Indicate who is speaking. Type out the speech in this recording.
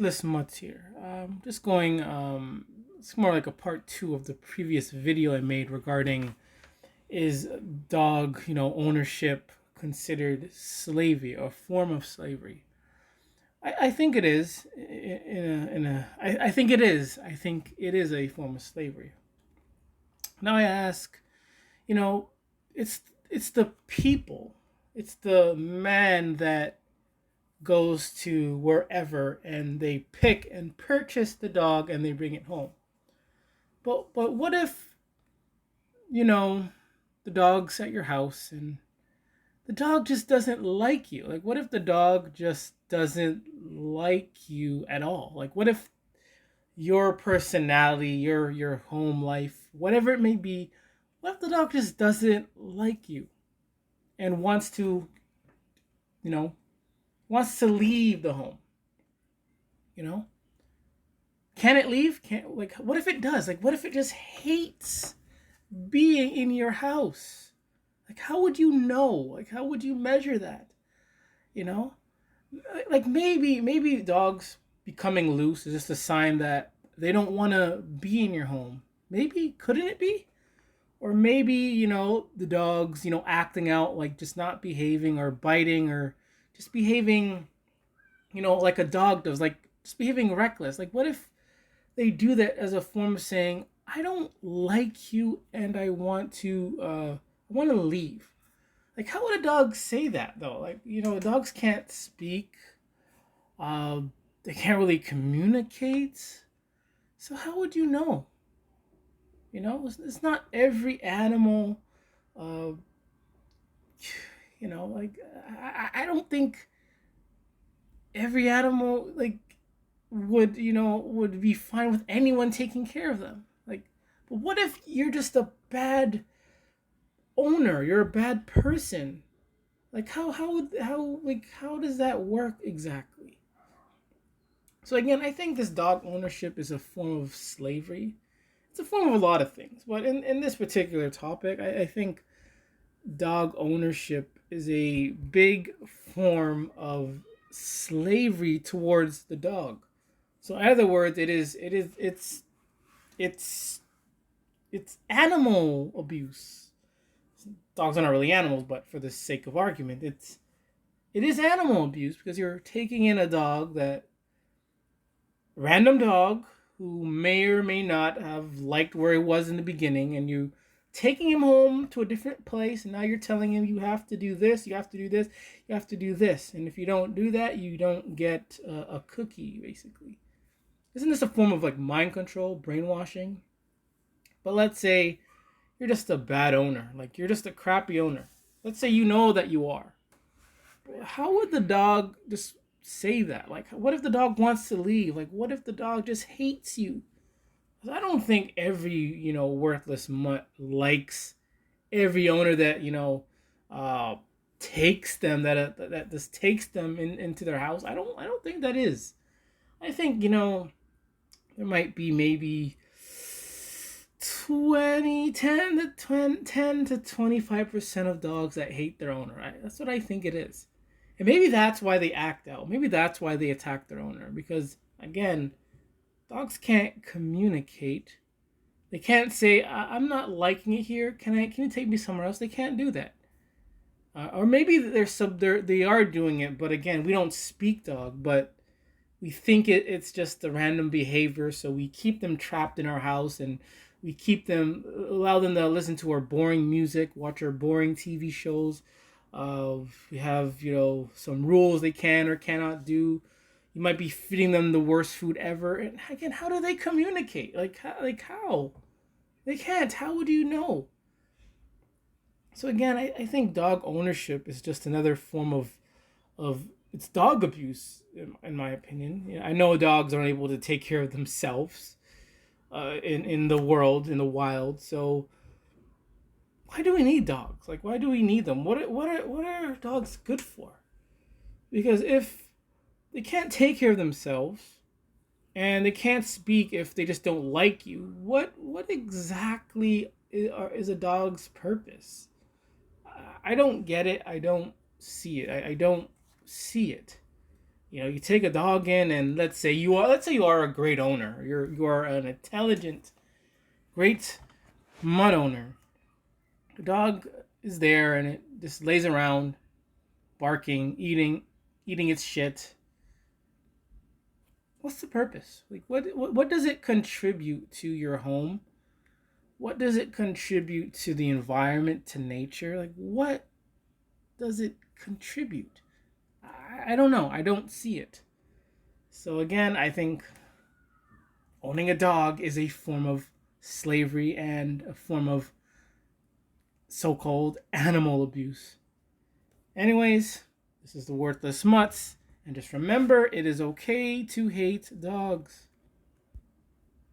Speaker 1: worthless mutts here. Just going. It's more like a part two of the previous video I made regarding is dog, ownership considered slavery or a form of slavery. I think it is. I think it is. I think it is a form of slavery. Now I ask, you know, it's it's the people, it's the man that goes to wherever and they pick and purchase the dog and they bring it home. But what if you know the dog's at your house and the dog just doesn't like you? Like, what if the dog just doesn't like you at all? Like, what if your personality, your home life, whatever it may be, what if the dog just doesn't like you and you know, wants to leave the home? You know, can it leave? Can Like, what if it does? Like, what if it just hates being in your house? Like, how would you know? Like, how would you measure that? You know, like maybe dogs becoming loose is just a sign that they don't want to be in your home. Maybe couldn't it be? Or maybe the dogs acting out, like just not behaving or biting or just behaving like a dog does, like just behaving reckless. Like, what if they do that as a form of saying, I don't like you and I want to leave? Like, how would a dog say that though? Like, dogs can't speak. uh, they can't really communicate. So how would you know? It's not every animal. uh, like, I don't think every animal, like, would be fine with anyone taking care of them. Like, but what if you're just a bad owner? You're a bad person. Like, how does that work exactly? So again, I think this dog ownership is a form of slavery. It's a form of a lot of things, but in this particular topic, I think dog ownership is a big form of slavery towards the dog. So in other words, it's it's animal abuse. Dogs are not really animals, but for the sake of argument, it is animal abuse because you're taking in a dog, that random dog who may or may not have liked where he was in the beginning, and you taking him home to a different place, and now you're telling him, you have to do this, you have to do this, you have to do this, and if you don't do that, you don't get a cookie, basically. Isn't this a form of like mind control, brainwashing? But let's say you're just a bad owner, like you're just a crappy owner. Let's say you know that you are. How would the dog just say that? Like, what if the dog wants to leave? Like, what if the dog just hates you? I don't think every worthless mutt likes every owner that uh, takes them, that just takes them into their house. I don't think that is. I think there might be maybe 10 to 25% of dogs that hate their owner. Right? That's what I think it is. And maybe that's why they act out. Maybe that's why they attack their owner. Because again, dogs can't communicate. They can't say, "I'm not liking it here. Can you take me somewhere else?" They can't do that. Or maybe they are doing it, but again, we don't speak dog, but we think it's just a random behavior, so we keep them trapped in our house, and we allow them to listen to our boring music, watch our boring TV shows. We have some rules they can or cannot do. You might be feeding them the worst food ever, and again, how do they communicate? How? They can't. How would you know? So again, I think dog ownership is just another form of it's dog abuse, in my opinion. I know dogs aren't able to take care of themselves in the world, in the wild. So why do we need dogs? Like, why do we need them? What are dogs good for? Because if they can't take care of themselves and they can't speak if they just don't like you, what exactly is a dog's purpose? I don't get it. I don't see it. I don't see it. You know, you take a dog in, and let's say you are a great owner. You are an intelligent, great mud owner. The dog is there, and it just lays around, barking, eating its shit. What's the purpose? Like, what does it contribute to your home? What does it contribute to the environment, to nature? Like, what does it contribute? I don't know. I don't see it. So again, I think owning a dog is a form of slavery and a form of so-called animal abuse. Anyways, this is the Worthless Mutts, and just remember, it is okay to hate dogs.